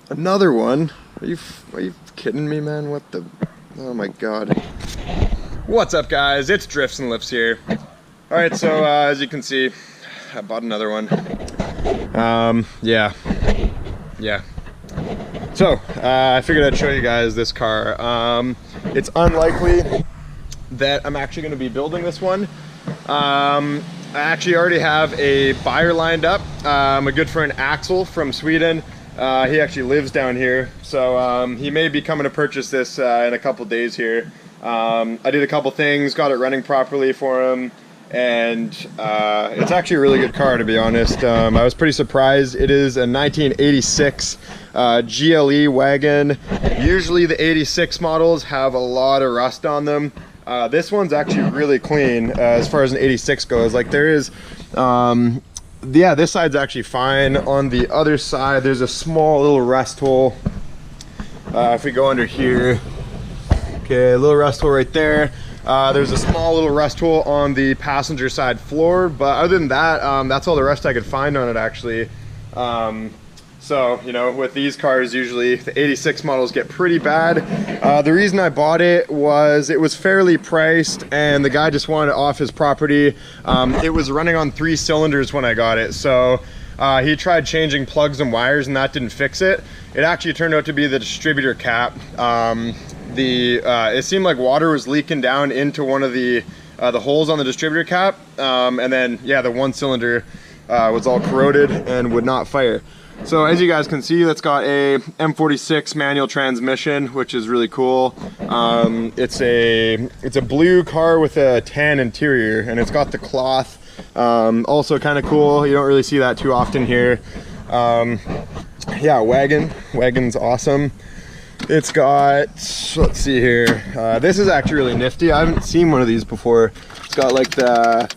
Another one? Are you kidding me, man? What the? Oh my god. What's up, guys? It's Drifts and Lifts here. All right, so as you can see, I bought another one. Yeah. So I figured I'd show you guys this car. It's unlikely that I'm actually going to be building this one. I actually already have a buyer lined up. A good friend Axel from Sweden. He actually lives down here, so he may be coming to purchase this in a couple days here. I did a couple things, got it running properly for him, and it's actually a really good car, to be honest. I was pretty surprised. It is a 1986 GLE wagon. Usually the 86 models have a lot of rust on them. This one's actually really clean as far as an 86 goes. Like, there is yeah, this side's actually fine. On the other side, there's a small little rust hole. If we go under here, okay, a little rust hole right there. There's a small little rust hole on the passenger side floor, but other than that, that's all the rust I could find on it, actually. So, you know, with these cars, usually the 86 models get pretty bad. The reason I bought it was it was fairly priced, and the guy just wanted it off his property. It was running on 3 cylinders when I got it, so he tried changing plugs and wires, and that didn't fix it. It actually turned out to be the distributor cap. It seemed like water was leaking down into one of the holes on the distributor cap, and then, yeah, the 1 cylinder was all corroded and would not fire. So as you guys can see, that's got a M46 manual transmission, which is really cool. It's a blue car with a tan interior, and it's got the cloth. Also kind of cool. You don't really see that too often here. Yeah, wagon's awesome. It's got, let's see here. This is actually really nifty. I haven't seen one of these before. It's got like the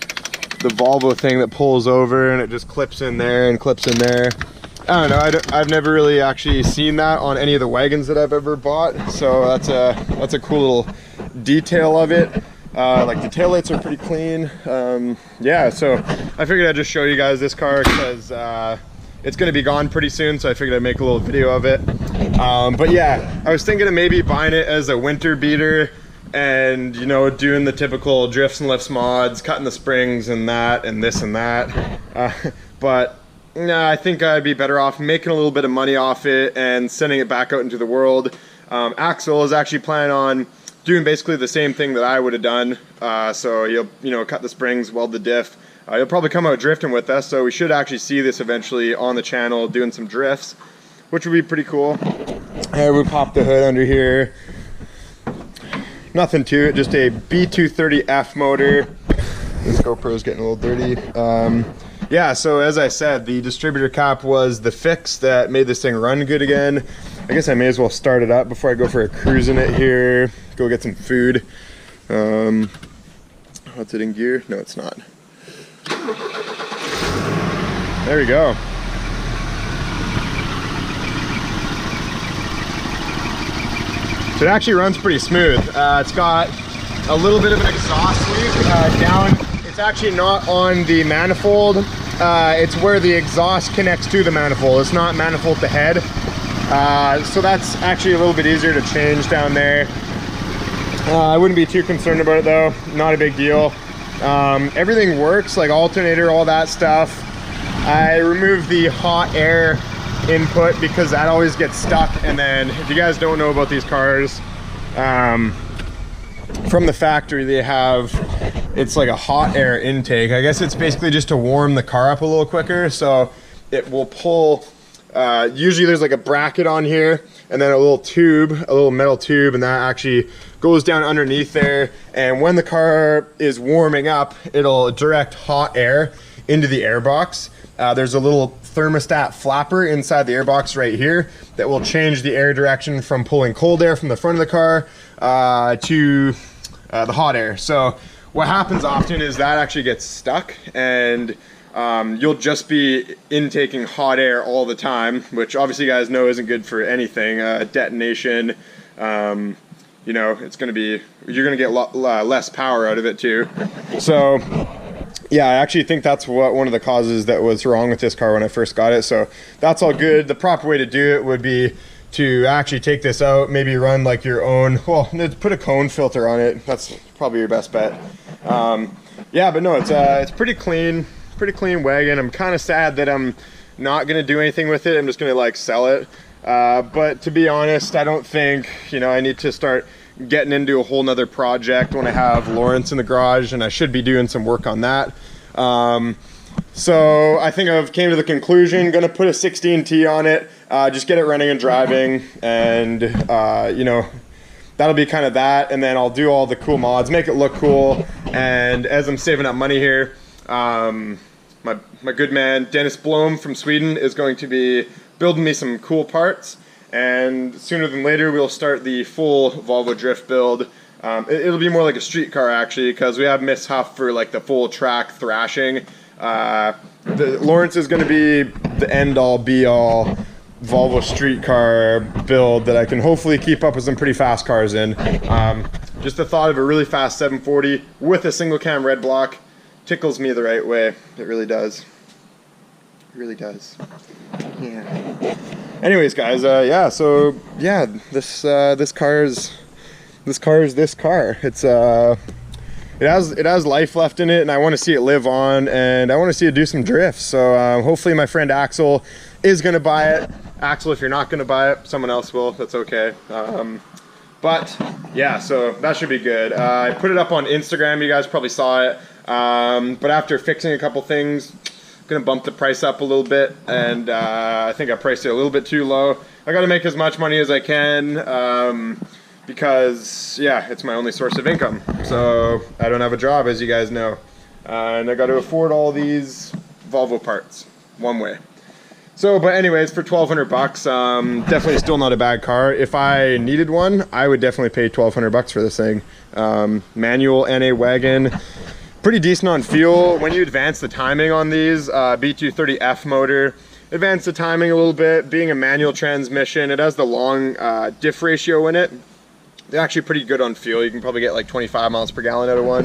Volvo thing that pulls over, and it just clips in there and clips in there. I don't know, I've never really actually seen that on any of the wagons that I've ever bought, so that's a cool little detail of it. Like, the taillights are pretty clean. Yeah, so I figured I'd just show you guys this car because it's going to be gone pretty soon, so I figured I'd make a little video of it. But yeah, I was thinking of maybe buying it as a winter beater and, you know, doing the typical drifts and lifts mods, cutting the springs and that and this and that. But nah, I think I'd be better off making a little bit of money off it and sending it back out into the world. Axel is actually planning on doing basically the same thing that I would have done. So he'll, you know, cut the springs, weld the diff. He'll probably come out drifting with us, so we should actually see this eventually on the channel doing some drifts, which would be pretty cool. And we pop the hood under here. Nothing to it, just a B230F motor. This GoPro's getting a little dirty. Yeah, so as I said, the distributor cap was the fix that made this thing run good again. I guess I may as well start it up before I go for a cruise in it here. Go get some food. What's it in gear? No, it's not. There we go. So it actually runs pretty smooth. It's got a little bit of an exhaust leak down. It's actually not on the manifold. It's where the exhaust connects to the manifold. It's not manifold to head. So that's actually a little bit easier to change down there. I wouldn't be too concerned about it though. Not a big deal. Everything works, like alternator, all that stuff. I removed the hot air input because that always gets stuck. And then if you guys don't know about these cars, from the factory they have, it's like a hot air intake. I guess it's basically just to warm the car up a little quicker, so it will pull, usually there's like a bracket on here and then a little tube, a little metal tube, and that actually goes down underneath there, and when the car is warming up, it'll direct hot air into the airbox. There's a little thermostat flapper inside the airbox right here that will change the air direction from pulling cold air from the front of the car to the hot air. So what happens often is that actually gets stuck, and you'll just be intaking hot air all the time, which obviously you guys know isn't good for anything. Detonation, you know, it's going to be, you're going to get less power out of it too. So yeah, I actually think that's what one of the causes that was wrong with this car when I first got it. So that's all good. The proper way to do it would be to actually take this out, maybe run like your own, well, put a cone filter on it. That's probably your best bet. Yeah, but no, it's pretty clean wagon. I'm kind of sad that I'm not gonna do anything with it. I'm just gonna like sell it. But to be honest, I don't think, you know, I need to start getting into a whole nother project when I have Lawrence in the garage, and I should be doing some work on that. So I think I've came to the conclusion, gonna put a 16T on it, just get it running and driving, and you know, that'll be kind of that. And then I'll do all the cool mods, make it look cool. And as I'm saving up money here, my good man Dennis Blom from Sweden is going to be building me some cool parts, and sooner than later we'll start the full Volvo drift build. It'll be more like a street car actually, because we have Miss Huff for like the full track thrashing. The Lawrence is going to be the end-all be-all Volvo street car build that I can hopefully keep up with some pretty fast cars in. Just the thought of a really fast 740 with a single cam red block tickles me the right way. It really does. It really does. Yeah. Anyways, guys, yeah. So yeah, this car is this car. It's it has life left in it, and I want to see it live on, and I want to see it do some drifts. So hopefully my friend Axel is going to buy it. Axel, if you're not going to buy it, someone else will. That's okay. But yeah, so that should be good. I put it up on Instagram. You guys probably saw it. But after fixing a couple things, I'm going to bump the price up a little bit, and I think I priced it a little bit too low. I got to make as much money as I can. Because yeah, it's my only source of income. So I don't have a job, as you guys know, and I got to afford all these Volvo parts one way. So, but anyways, for 1,200 bucks, definitely still not a bad car. If I needed one, I would definitely pay 1,200 bucks for this thing. Manual NA wagon, pretty decent on fuel. When you advance the timing on these, B230F motor, advance the timing a little bit. Being a manual transmission, it has the long diff ratio in it. They're actually pretty good on fuel. You can probably get like 25 miles per gallon out of one.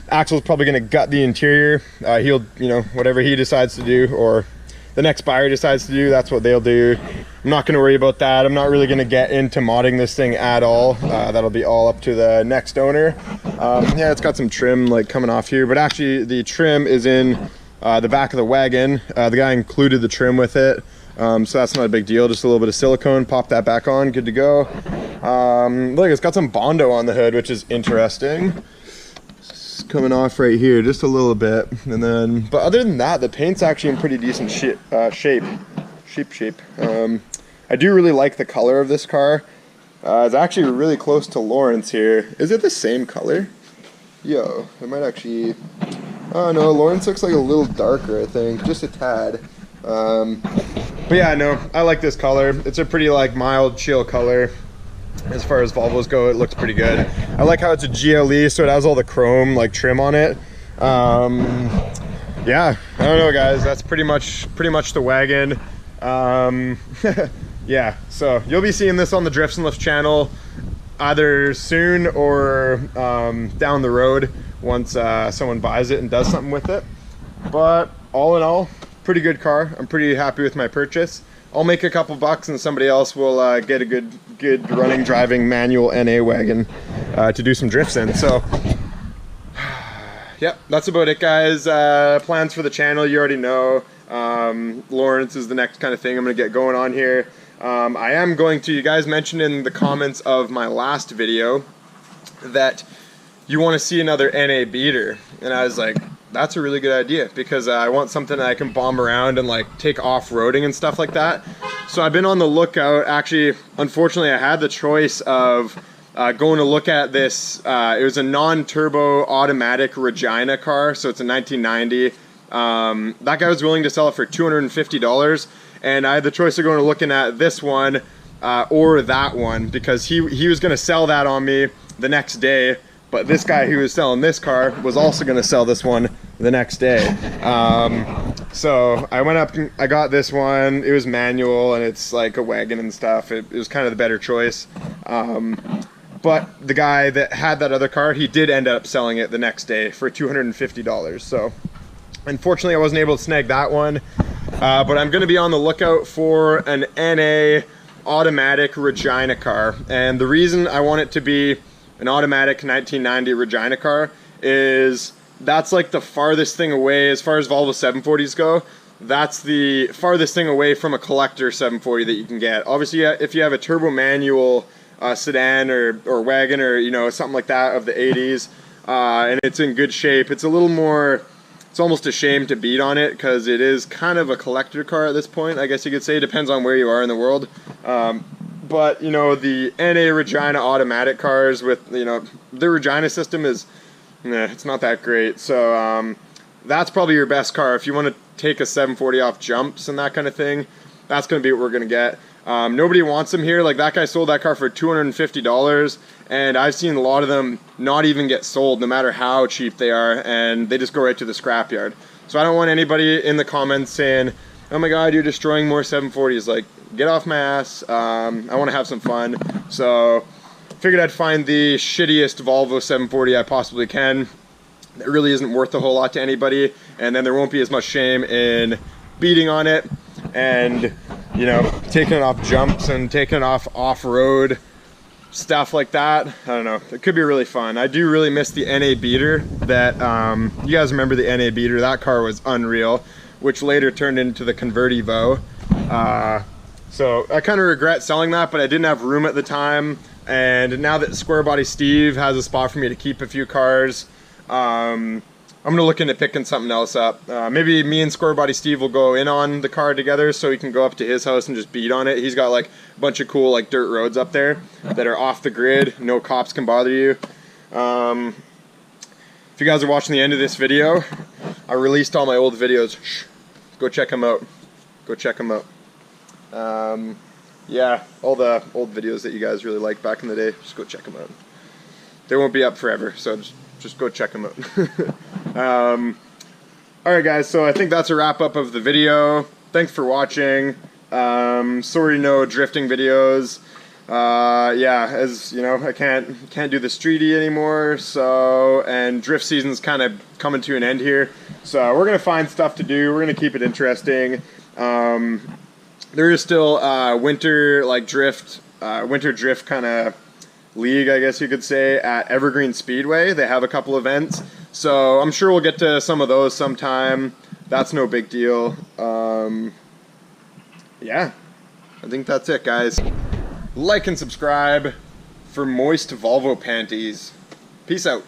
Axel's probably gonna gut the interior. He'll, you know, whatever he decides to do, or the next buyer decides to do, that's what they'll do. I'm not gonna worry about that. I'm not really gonna get into modding this thing at all. That'll be all up to the next owner. Yeah, it's got some trim like coming off here, but actually the trim is in the back of the wagon. The guy included the trim with it. So that's not a big deal, just a little bit of silicone, pop that back on, good to go. Look, it's got some Bondo on the hood, which is interesting. It's coming off right here just a little bit, and then, but other than that, the paint's actually in pretty decent shape. I do really like the color of this car. It's actually really close to Lawrence here. Is it the same color? Yo, it might actually, oh no, Lawrence looks like a little darker, I think, just a tad. But yeah, no, I like this color. It's a pretty like mild, chill color. As far as Volvos go, it looks pretty good. I like how it's a GLE, so it has all the chrome like trim on it. Yeah, I don't know, guys. That's pretty much the wagon. Yeah, so you'll be seeing this on the Drifts and Lifts channel either soon or down the road once someone buys it and does something with it. But all in all, pretty good car. I'm pretty happy with my purchase. I'll make a couple bucks and somebody else will get a good running, driving manual NA wagon to do some drifts in. So yeah, that's about it, guys. Plans for the channel, you already know. Lawrence is the next kind of thing I'm gonna get going on here. I am going to, you guys mentioned in the comments of my last video that you want to see another NA beater, and I was like, that's a really good idea, because I want something that I can bomb around and like take off-roading and stuff like that. So I've been on the lookout. Actually, unfortunately, I had the choice of going to look at this. It was a non-turbo automatic Regina car, so it's a 1990. That guy was willing to sell it for $250, and I had the choice of going to looking at this one or that one, because he was going to sell that on me the next day. But this guy who was selling this car was also going to sell this one the next day. So I went up and I got this one. It was manual and it's like a wagon and stuff. It was kind of the better choice. but the guy that had that other car, he did end up selling it the next day for $250. So unfortunately I wasn't able to snag that one, but I'm going to be on the lookout for an NA automatic Regina car. And the reason I want it to be an automatic 1990 Regina car is that's like the farthest thing away as far as Volvo 740s go. That's the farthest thing away from a collector 740 that you can get. Obviously, if you have a turbo manual sedan or wagon or, you know, something like that of the 80s, and it's in good shape, it's a little more, it's almost a shame to beat on it because it is kind of a collector car at this point, I guess you could say. It depends on where you are in the world. But, you know, the NA Regina automatic cars with, you know, the Regina system is, it's not that great. So that's probably your best car. If you want to take a 740 off jumps and that kind of thing, that's going to be what we're going to get. Nobody wants them here. Like, that guy sold that car for $250, and I've seen a lot of them not even get sold no matter how cheap they are, and they just go right to the scrapyard. So I don't want anybody in the comments saying, oh my god, you're destroying more 740s. Like, get off my ass. I want to have some fun. So figured I'd find the shittiest Volvo 740 I possibly can. It really isn't worth a whole lot to anybody, and then there won't be as much shame in beating on it and, you know, taking it off jumps and taking it off off-road stuff like that. I don't know, it could be really fun. I do really miss the NA beater that you guys remember the NA beater. That car was unreal, which later turned into the Convertivo. So I kind of regret selling that, but I didn't have room at the time, and now that Square Body Steve has a spot for me to keep a few cars, I'm gonna look into picking something else up. Maybe me and Square Body Steve will go in on the car together so we can go up to his house and just beat on it. He's got like a bunch of cool like dirt roads up there that are off the grid. No cops can bother you. If you guys are watching the end of this video, I released all my old videos. Shh. Go check them out. Go check them out. Yeah, all the old videos that you guys really liked back in the day, just go check them out. They won't be up forever, so just go check them out. Alright guys, so I think that's a wrap up of the video. Thanks for watching. Sorry no drifting videos. Yeah, as you know, I can't do the streety anymore, so, and drift season's kind of coming to an end here. So we're gonna find stuff to do. We're gonna keep it interesting. There is still winter drift kind of league, I guess you could say, at Evergreen Speedway. They have a couple events, so I'm sure we'll get to some of those sometime. That's no big deal. Yeah, I think that's it, guys. Like and subscribe for moist Volvo panties. Peace out.